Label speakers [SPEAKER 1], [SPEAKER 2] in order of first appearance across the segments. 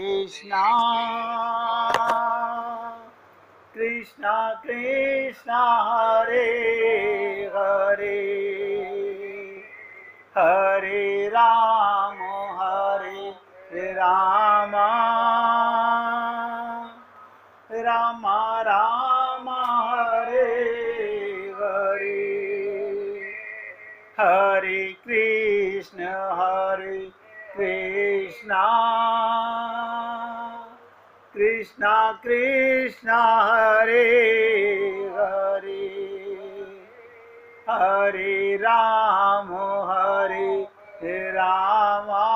[SPEAKER 1] Krishna, Krishna Krishna, Hare Hare, Hare Rama, Hare Rama, Rama Rama, Hare Hare, Hare Krishna, Hare Krishna, Krishna Krishna, Hare Hare, Hare Rama, Hare Rama,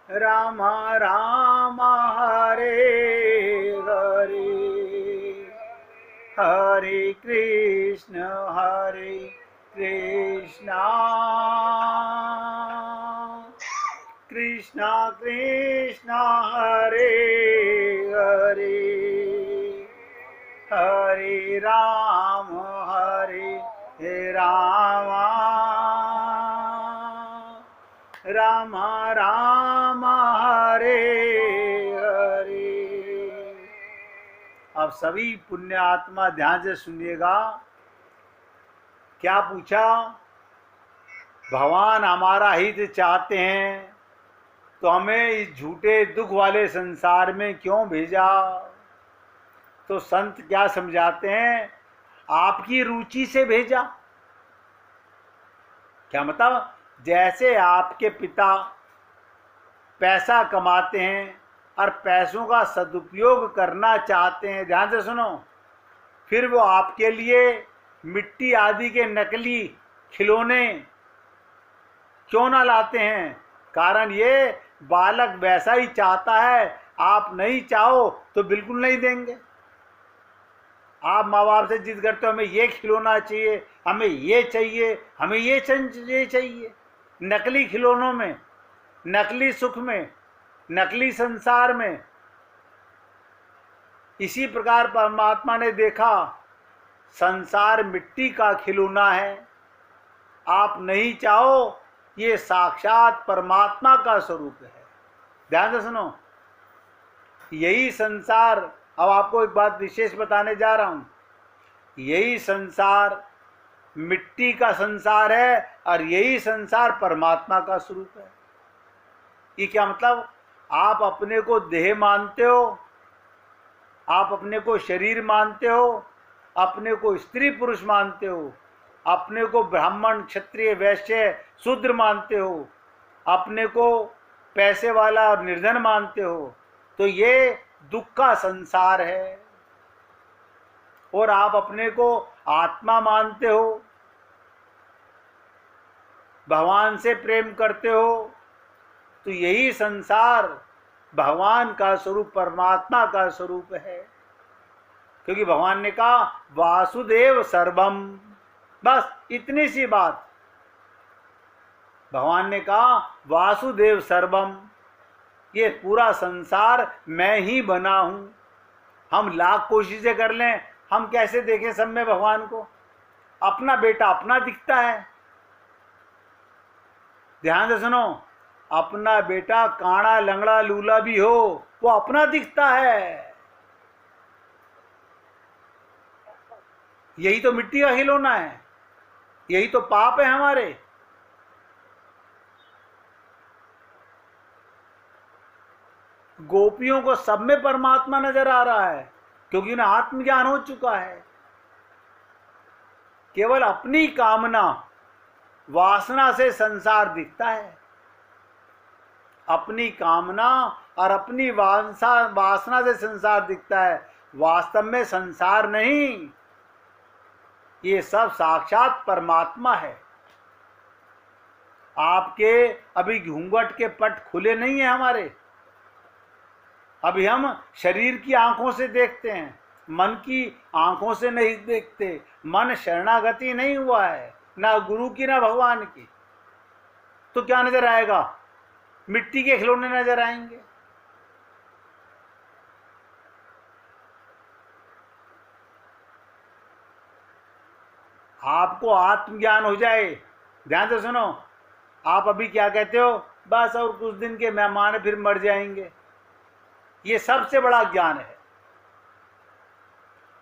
[SPEAKER 1] Rama Rama, Hare Hare, Hare Krishna, Hare Krishna, Krishna Krishna, Hare Hare, Hare Rama, Hare Rama, Rama Rama, Hare Hare। अब सभी पुण्य आत्मा ध्यान से सुनिएगा। क्या पूछा? भगवान हमारा हित चाहते हैं तो हमें इस झूठे दुख वाले संसार में क्यों भेजा? तो संत क्या समझाते हैं? आपकी रुचि से भेजा। क्या मतलब? जैसे आपके पिता पैसा कमाते हैं और पैसों का सदुपयोग करना चाहते हैं, ध्यान से सुनो, फिर वो आपके लिए मिट्टी आदि के नकली खिलौने क्यों ना लाते हैं? कारण ये बालक वैसा ही चाहता है, आप नहीं चाहो तो बिल्कुल नहीं देंगे। आप माँ बाप से जिद करते हो हमें ये खिलौना चाहिए, हमें ये चाहिए, हमें ये चाहिए। नकली खिलौनों में, नकली सुख में, नकली संसार में। इसी प्रकार परमात्मा ने देखा संसार मिट्टी का खिलौना है, आप नहीं चाहो, ये साक्षात परमात्मा का स्वरूप है। ध्यान से सुनो, यही संसार, अब आपको एक बात विशेष बताने जा रहा हूं, यही संसार मिट्टी का संसार है और यही संसार परमात्मा का स्वरूप है। ये क्या मतलब? आप अपने को देह मानते हो, आप अपने को शरीर मानते हो, अपने को स्त्री पुरुष मानते हो, अपने को ब्राह्मण क्षत्रिय वैश्य शूद्र मानते हो, अपने को पैसे वाला और निर्धन मानते हो, तो ये दुख का संसार है। और आप अपने को आत्मा मानते हो, भगवान से प्रेम करते हो, तो यही संसार भगवान का स्वरूप, परमात्मा का स्वरूप है। क्योंकि भगवान ने कहा वासुदेव सर्वम, बस इतनी सी बात। भगवान ने कहा वासुदेव सर्वम, ये पूरा संसार मैं ही बना हूं। हम लाख कोशिशें कर लें, हम कैसे देखें सब में भगवान को? अपना बेटा अपना दिखता है। ध्यान से सुनो, अपना बेटा काड़ा लंगड़ा लूला भी हो, वो अपना दिखता है। यही तो मिट्टी का खिलौना है, यही तो पाप है हमारे। गोपियों को सब में परमात्मा नजर आ रहा है, क्योंकि उन्हें आत्मज्ञान हो चुका है। केवल अपनी कामना वासना से संसार दिखता है। अपनी कामना और अपनी वासना से संसार दिखता है, वास्तव में संसार नहीं, ये सब साक्षात परमात्मा है। आपके अभी घूंघट के पट खुले नहीं है हमारे, अभी हम शरीर की आंखों से देखते हैं, मन की आंखों से नहीं देखते। मन शरणागति नहीं हुआ है, ना गुरु की ना भगवान की। तो क्या नजर आएगा? मिट्टी के खिलौने नजर आएंगे। आपको आत्मज्ञान हो जाए, ध्यान से सुनो, आप अभी क्या कहते हो? बस और कुछ दिन के मेहमान हैं, फिर मर जाएंगे। ये सबसे बड़ा ज्ञान है।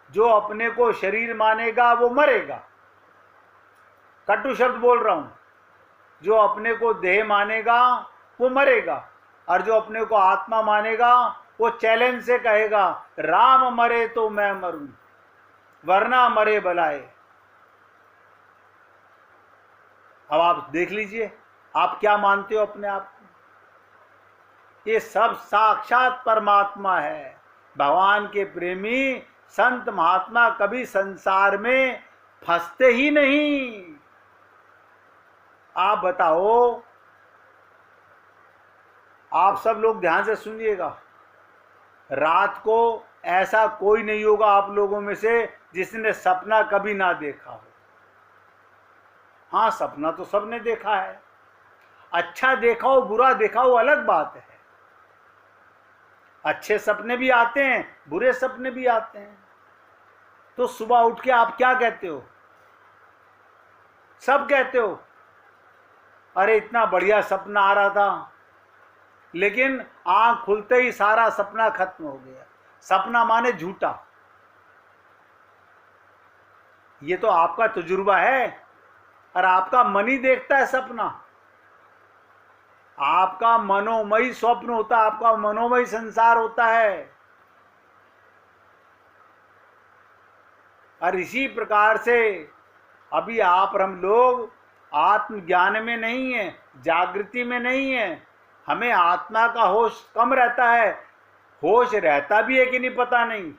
[SPEAKER 1] जो अपने को शरीर मानेगा वो मरेगा, कटु शब्द बोल रहा हूं। जो अपने को देह मानेगा वो मरेगा, और जो अपने को आत्मा मानेगा वो चैलेंज से कहेगा राम मरे तो मैं मरूं, वरना मरे बलाए। अब आप देख लीजिए, आप क्या मानते हो अपने आप को। ये सब साक्षात परमात्मा है। भगवान के प्रेमी संत महात्मा कभी संसार में फंसते ही नहीं। आप बताओ, आप सब लोग ध्यान से सुनिएगा, रात को ऐसा कोई नहीं होगा आप लोगों में से जिसने सपना कभी ना देखा हो। हाँ, सपना तो सबने देखा है। अच्छा देखा हो बुरा देखा हो अलग बात है। अच्छे सपने भी आते हैं, बुरे सपने भी आते हैं। तो सुबह उठ के आप क्या कहते हो? सब कहते हो अरे इतना बढ़िया सपना आ रहा था, लेकिन आंख खुलते ही सारा सपना खत्म हो गया। सपना माने झूठा। ये तो आपका तजुर्बा है, और आपका मन ही देखता है सपना। आपका मनोमयी स्वप्न होता है, आपका मनोमयी संसार होता है। और इसी प्रकार से अभी आप और हम लोग आत्मज्ञान में नहीं है, जागृति में नहीं है। हमें आत्मा का होश कम रहता है। होश रहता भी है कि नहीं पता नहीं,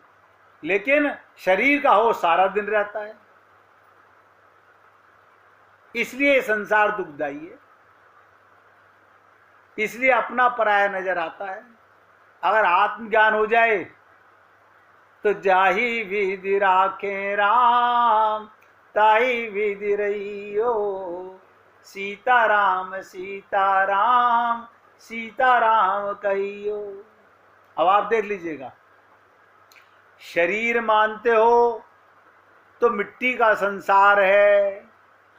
[SPEAKER 1] लेकिन शरीर का होश सारा दिन रहता है। इसलिए संसार दुखदाई है, इसलिए अपना पराया नजर आता है। अगर आत्मज्ञान हो जाए तो जाही विधि राखे राम, ताही विधि रहियो, सीताराम सीताराम सीताराम कहियो। अब आप देख लीजिएगा, शरीर मानते हो तो मिट्टी का संसार है,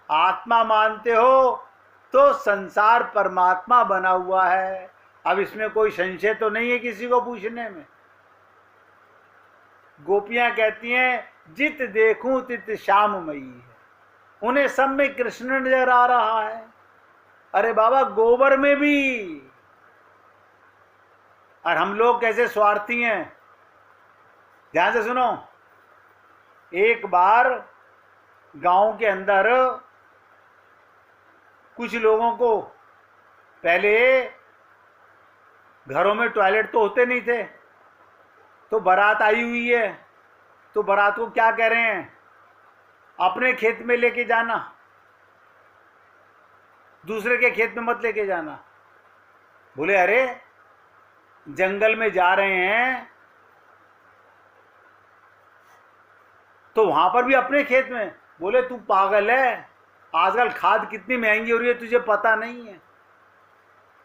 [SPEAKER 1] आत्मा मानते हो तो संसार परमात्मा बना हुआ है। अब इसमें कोई संशय तो नहीं है किसी को पूछने में। गोपियां कहती हैं जित देखूं तित श्याममयी है, उन्हें सब में कृष्ण नजर आ रहा है। अरे बाबा, गोबर में भी। और हम लोग कैसे स्वार्थी हैं, ध्यान से सुनो। एक बार गांव के अंदर कुछ लोगों को, पहले घरों में टॉयलेट तो होते नहीं थे, तो बारात आई हुई है, तो बारात को क्या कह रहे हैं, अपने खेत में लेके जाना, दूसरे के खेत में मत लेके जाना। बोले अरे जंगल में जा रहे हैं तो वहां पर भी अपने खेत में। बोले तू पागल है, आजकल खाद कितनी महंगी हो रही है तुझे पता नहीं है।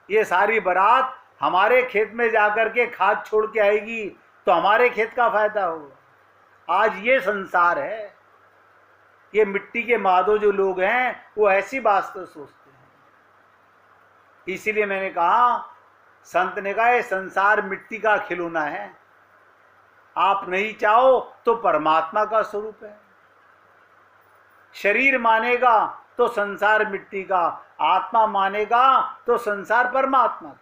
[SPEAKER 1] ये सारी बारात हमारे खेत में जाकर के खाद छोड़ के आएगी तो हमारे खेत का फायदा होगा। आज ये संसार है। ये मिट्टी के मादो जो लोग हैं वो ऐसी बात तो सोचते हैं। इसीलिए मैंने कहा, संत ने कहा ये संसार मिट्टी का खिलौना है, आप नहीं चाहो तो परमात्मा का स्वरूप है। शरीर मानेगा तो संसार मिट्टी का, आत्मा मानेगा तो संसार परमात्मा का।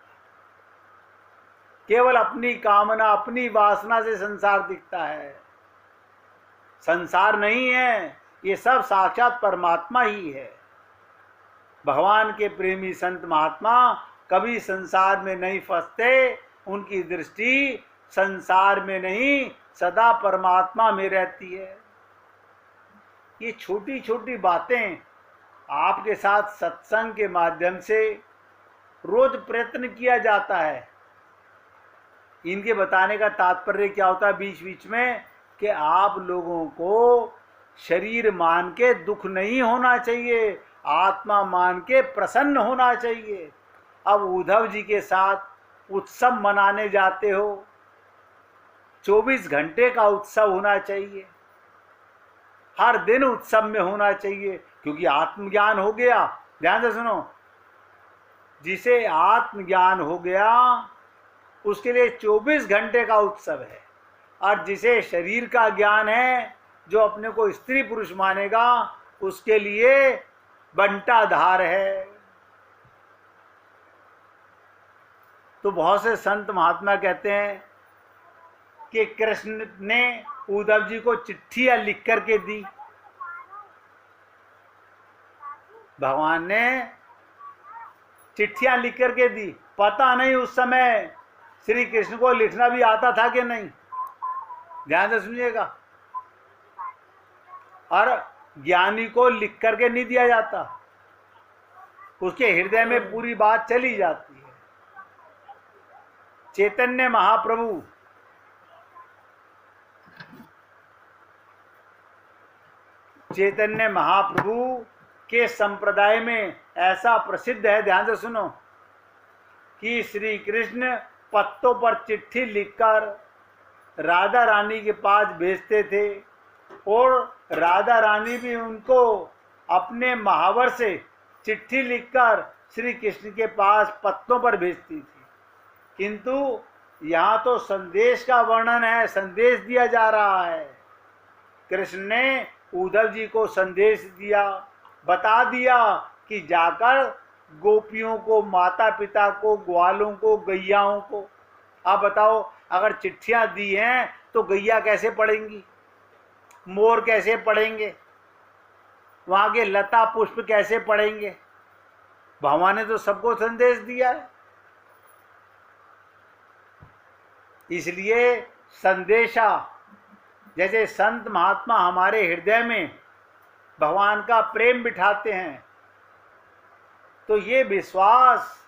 [SPEAKER 1] केवल अपनी कामना, अपनी वासना से संसार दिखता है। संसार नहीं है, ये सब साक्षात परमात्मा ही है। भगवान के प्रेमी संत महात्मा कभी संसार में नहीं फंसते। उनकी दृष्टि संसार में नहीं, सदा परमात्मा में रहती है। ये छोटी छोटी बातें आपके साथ सत्संग के माध्यम से रोज प्रयत्न किया जाता है। इनके बताने का तात्पर्य क्या होता है बीच बीच में, कि आप लोगों को शरीर मान के दुख नहीं होना चाहिए, आत्मा मान के प्रसन्न होना चाहिए। अब उद्धव जी के साथ उत्सव मनाने जाते हो, 24 घंटे का उत्सव होना चाहिए, हर दिन उत्सव में होना चाहिए, क्योंकि आत्मज्ञान हो गया। ध्यान से सुनो, जिसे आत्मज्ञान हो गया उसके लिए 24 घंटे का उत्सव है, और जिसे शरीर का ज्ञान है, जो अपने को स्त्री पुरुष मानेगा, उसके लिए बंटाधार है। तो बहुत से संत महात्मा कहते हैं कि कृष्ण ने उद्धव जी को चिट्ठियां लिख करके दी। भगवान ने चिट्ठियां लिख करके दी। पता नहीं उस समय श्री कृष्ण को लिखना भी आता था कि नहीं, ध्यान से सुनिएगा। और ज्ञानी को लिख करके नहीं दिया जाता, उसके हृदय में पूरी बात चली जाती है। चैतन्य महाप्रभु के संप्रदाय में ऐसा प्रसिद्ध है, ध्यान से सुनो, कि श्री कृष्ण पत्तों पर चिट्ठी लिखकर राधा रानी के पास भेजते थे, और राधा रानी भी उनको अपने महावर से चिट्ठी लिखकर श्री कृष्ण के पास पत्तों पर भेजती थी। किंतु यहाँ तो संदेश का वर्णन है, संदेश दिया जा रहा है। कृष्ण ने उद्धव जी को संदेश दिया, बता दिया कि जाकर गोपियों को, माता पिता को, ग्वालों को, गैयाओं को, आप बताओ, अगर चिट्ठियां दी हैं तो गैया कैसे पढ़ेंगी, मोर कैसे पढ़ेंगे, वहां के लता पुष्प कैसे पढ़ेंगे? भगवान ने तो सबको संदेश दिया है। इसलिए संदेशा, जैसे संत महात्मा हमारे हृदय में भगवान का प्रेम बिठाते हैं, तो ये विश्वास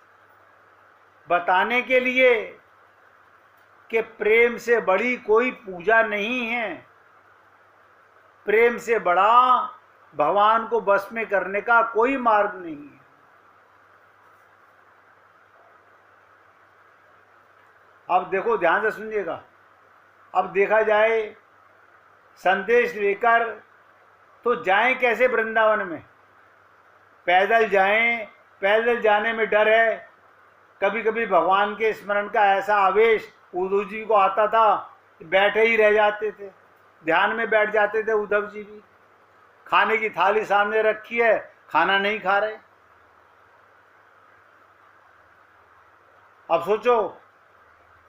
[SPEAKER 1] बताने के लिए कि प्रेम से बड़ी कोई पूजा नहीं है, प्रेम से बड़ा भगवान को बस में करने का कोई मार्ग नहीं है। अब देखो, ध्यान से सुनिएगा। अब देखा जाए, संदेश लेकर तो जाएं कैसे वृंदावन में? पैदल जाएं, पैदल जाने में डर है। कभी कभी भगवान के स्मरण का ऐसा आवेश उद्धव जी को आता था, बैठे ही रह जाते थे, ध्यान में बैठ जाते थे। उद्धव जी भी खाने की थाली सामने रखी है, खाना नहीं खा रहे। अब सोचो,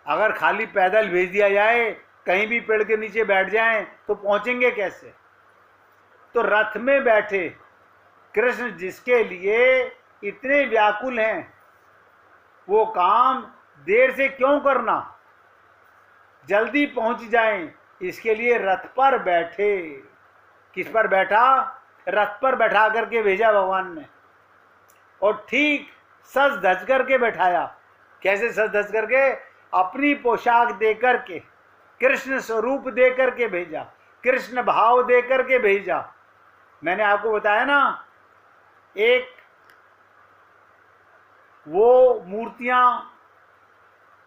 [SPEAKER 1] अगर खाली पैदल भेज दिया जाए, कहीं भी पेड़ के नीचे बैठ जाएं, तो पहुंचेंगे कैसे? तो रथ में बैठे कृष्ण जिसके लिए इतने व्याकुल हैं, वो काम देर से क्यों करना, जल्दी पहुंच जाएं, इसके लिए रथ पर बैठे। किस पर बैठा? रथ पर बैठा करके भेजा भगवान ने, और ठीक सज धज करके बैठाया। कैसे सज धज करके? अपनी पोशाक दे करके, कृष्ण स्वरूप दे करके भेजा, कृष्ण भाव दे करके भेजा। मैंने आपको बताया ना, एक वो मूर्तियां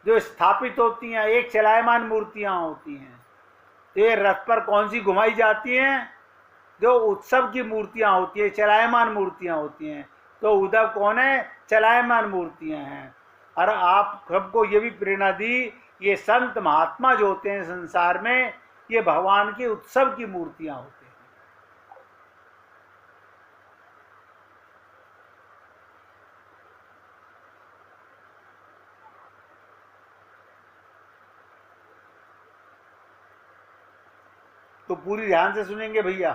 [SPEAKER 1] जो स्थापित होती हैं, एक चलायमान मूर्तियां होती हैं। तो ये रथ पर कौन सी घुमाई जाती हैं? जो उत्सव की मूर्तियां होती है, चलायमान मूर्तियां होती हैं। तो उद्धव कौन है? चलायमान मूर्तियां हैं। और आप सबको ये भी प्रेरणा दी, ये संत महात्मा जो होते हैं संसार में, ये भगवान के उत्सव की मूर्तियां होती हैं। तो पूरी ध्यान से सुनेंगे भैया।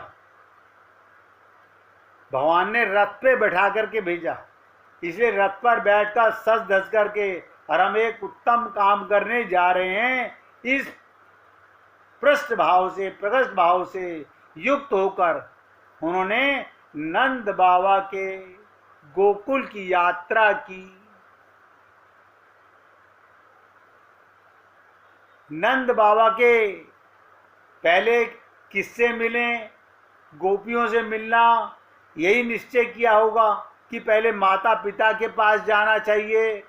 [SPEAKER 1] भगवान ने रथ पे बैठा करके भेजा, इसलिए रथ पर बैठकर सज धज करके, और हम एक उत्तम काम करने जा रहे हैं, इस पृष्ठ भाव से, प्रकृष्ट भाव से युक्त होकर उन्होंने नंद बाबा के गोकुल की यात्रा की। नंद बाबा के पहले किससे मिले? गोपियों से मिलना। यही निश्चय किया होगा कि पहले माता पिता के पास जाना चाहिए,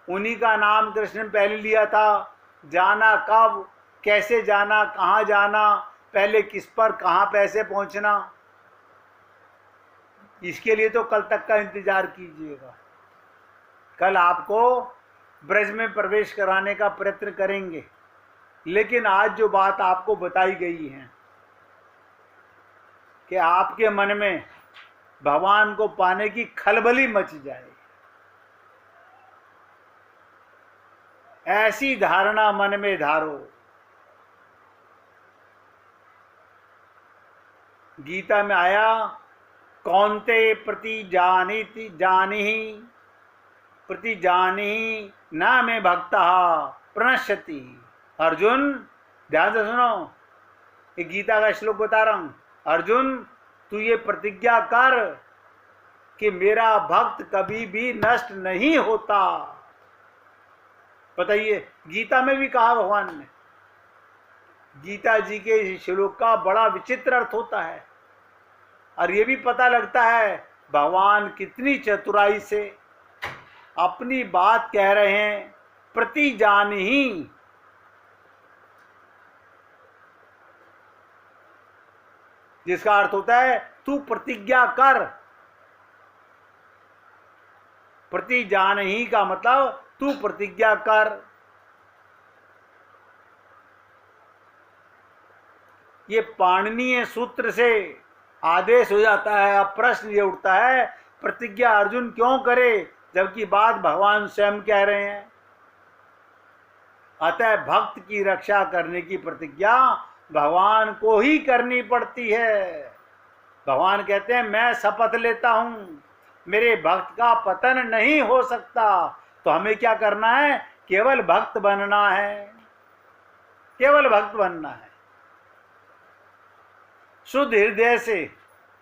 [SPEAKER 1] उन्हीं का नाम कृष्ण ने पहले लिया था। जाना कब, कैसे जाना, कहाँ जाना, पहले किस पर कहाँ पैसे पहुँचना, इसके लिए तो कल तक का इंतजार कीजिएगा। कल आपको ब्रज में प्रवेश कराने का प्रयत्न करेंगे, लेकिन आज जो बात आपको बताई गई है कि आपके मन में भगवान को पाने की खलबली मच जाए, ऐसी धारणा मन में धारो। गीता में आया, कौन्ते प्रति जानी न में भक्ता प्रणश्यति। अर्जुन ध्यान से सुनो, ये गीता का श्लोक बता रहा हूं। अर्जुन, तू ये प्रतिज्ञा कर कि मेरा भक्त कभी भी नष्ट नहीं होता। बताइए, गीता में भी कहा भगवान ने। गीता जी के इस श्लोक का बड़ा विचित्र अर्थ होता है, और ये भी पता लगता है भगवान कितनी चतुराई से अपनी बात कह रहे हैं। प्रति जान ही, जिसका अर्थ होता है तू प्रतिज्ञा कर। प्रति जान ही का मतलब तू प्रतिज्ञा कर। ये पाणिनीय सूत्र से आदेश हो जाता है। अब प्रश्न ये उठता है, प्रतिज्ञा अर्जुन क्यों करे जबकि बात भगवान स्वयं कह रहे हैं। अतः भक्त की रक्षा करने की प्रतिज्ञा भगवान को ही करनी पड़ती है। भगवान कहते हैं, मैं शपथ लेता हूं मेरे भक्त का पतन नहीं हो सकता। तो हमें क्या करना है? केवल भक्त बनना है, केवल भक्त बनना है। शुद्ध हृदय से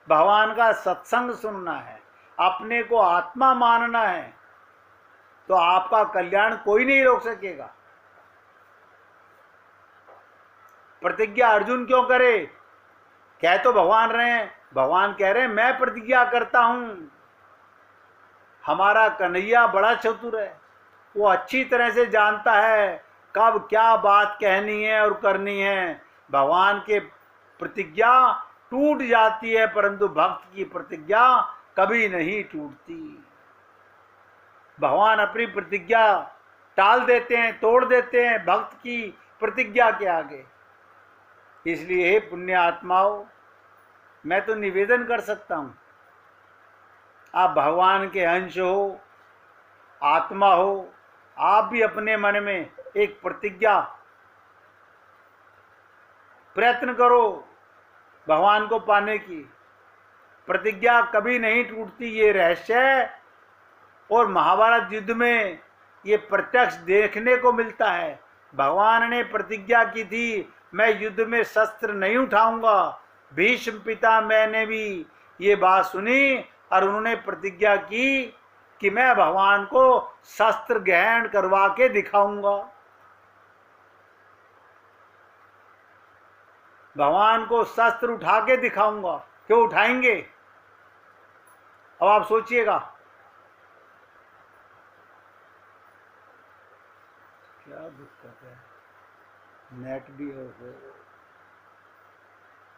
[SPEAKER 1] भगवान का सत्संग सुनना है, अपने को आत्मा मानना है, तो आपका कल्याण कोई नहीं रोक सकेगा। प्रतिज्ञा अर्जुन क्यों करे? कह तो भगवान रहे हैं, भगवान कह रहे हैं मैं प्रतिज्ञा करता हूं। हमारा कन्हैया बड़ा चतुर है, वो अच्छी तरह से जानता है कब क्या बात कहनी है और करनी है। भगवान के प्रतिज्ञा टूट जाती है, परंतु भक्त की प्रतिज्ञा कभी नहीं टूटती। भगवान अपनी प्रतिज्ञा टाल देते हैं, तोड़ देते हैं भक्त की प्रतिज्ञा के आगे। इसलिए हे पुण्य आत्माओं, मैं तो निवेदन कर सकता हूं, आप भगवान के अंश हो, आत्मा हो, आप भी अपने मन में एक प्रतिज्ञा प्रयत्न करो भगवान को पाने की। प्रतिज्ञा कभी नहीं टूटती, ये रहस्य है। और महाभारत युद्ध में ये प्रत्यक्ष देखने को मिलता है। भगवान ने प्रतिज्ञा की थी, मैं युद्ध में शस्त्र नहीं उठाऊंगा। भीष्म पितामह ने भी ये बात सुनी और उन्होंने प्रतिज्ञा की कि मैं भगवान को शस्त्र ग्रहण करवा के दिखाऊंगा। भगवान को शस्त्र उठा के दिखाऊंगा। क्यों उठाएंगे? अब आप सोचिएगा, क्या दिक्कत है? नेट भी हो,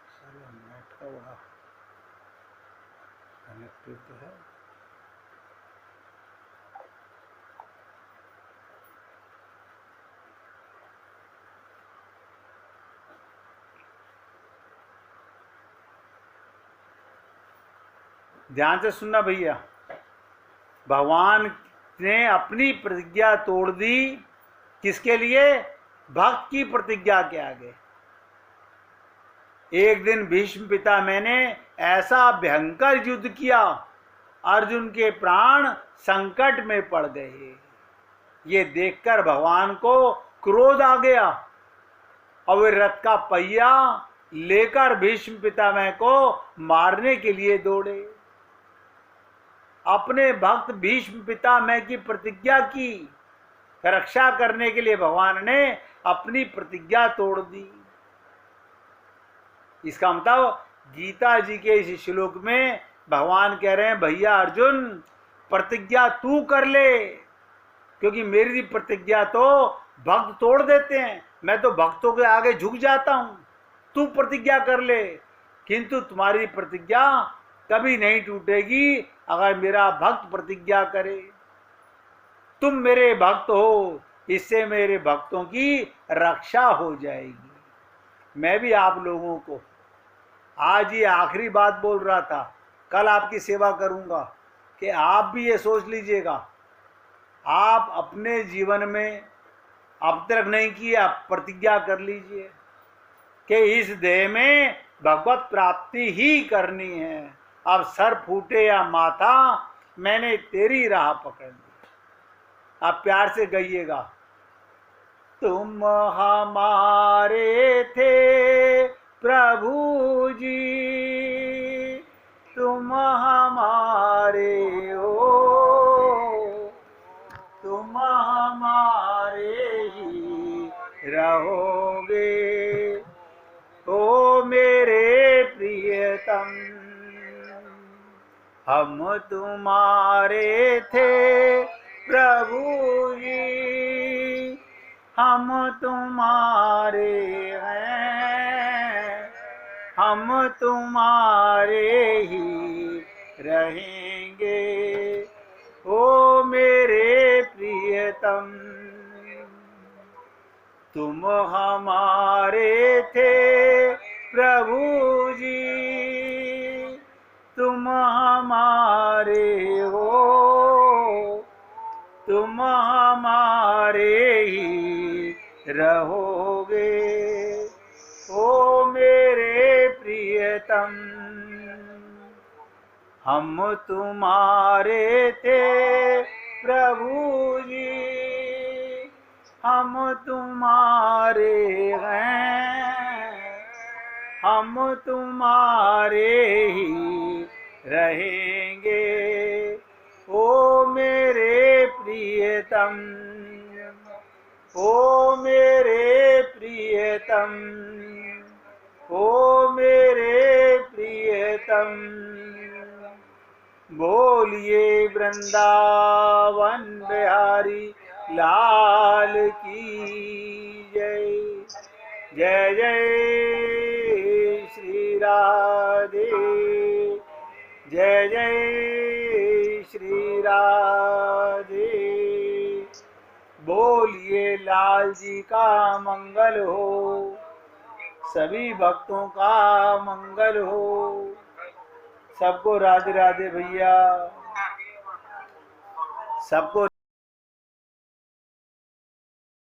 [SPEAKER 1] सारा नेट का बड़ा कनेक्टेड तो है। ध्यान से सुनना भैया, भगवान ने अपनी प्रतिज्ञा तोड़ दी। किसके लिए? भक्त की प्रतिज्ञा के आगे। एक दिन भीष्म पितामह ने ऐसा भयंकर युद्ध किया, अर्जुन के प्राण संकट में पड़ गए। ये देखकर भगवान को क्रोध आ गया और वे रथ का पहिया लेकर भीष्म पितामह को मारने के लिए दौड़े। अपने भक्त भीष्म पितामह की प्रतिज्ञा की रक्षा करने के लिए भगवान ने अपनी प्रतिज्ञा तोड़ दी। इसका मतलब गीता जी के इस श्लोक में भगवान कह रहे हैं, भैया अर्जुन प्रतिज्ञा तू कर ले, क्योंकि मेरी प्रतिज्ञा तो भक्त तोड़ देते हैं। मैं तो भक्तों के आगे झुक जाता हूं, तू प्रतिज्ञा कर ले। किंतु तुम्हारी प्रतिज्ञा कभी नहीं टूटेगी अगर मेरा भक्त प्रतिज्ञा करे। तुम मेरे भक्त हो, इससे मेरे भक्तों की रक्षा हो जाएगी। मैं भी आप लोगों को आज ये आखिरी बात बोल रहा था, कल आपकी सेवा करूंगा कि आप भी ये सोच लीजिएगा, आप अपने जीवन में अब तक नहीं किया, प्रतिज्ञा कर लीजिए कि इस देह में भगवत प्राप्ति ही करनी है। अब सर फूटे या माथा, मैंने तेरी राह पकड़ ली। आप प्यार से गाइएगा। तुम हमारे थे प्रभु जी, तुम हमारे हो, तुम हमारे ही रहोगे। ओ मेरे प्रियतम, हम तुम्हारे थे प्रभु जी, हम तुम्हारे हैं, हम तुम्हारे ही रहेंगे। ओ मेरे प्रियतम, तुम हमारे थे प्रभु जी, तुम हमारे हो, तुम हमारे ही रहोगे। ओ मेरे प्रियतम, हम तुम्हारे थे प्रभु जी, हम तुम्हारे हैं, हम तुम्हारे ही रहेंगे। ओ मेरे प्रियतम, ओ मेरे प्रियतम, ओ मेरे प्रियतम। बोलिए वृंदावन बिहारी लाल की जय। जय जय श्री राधे, जय जय श्री राधे। बोलिए लाल जी का मंगल हो, सभी भक्तों का मंगल हो। सबको राधे राधे भैया, सबको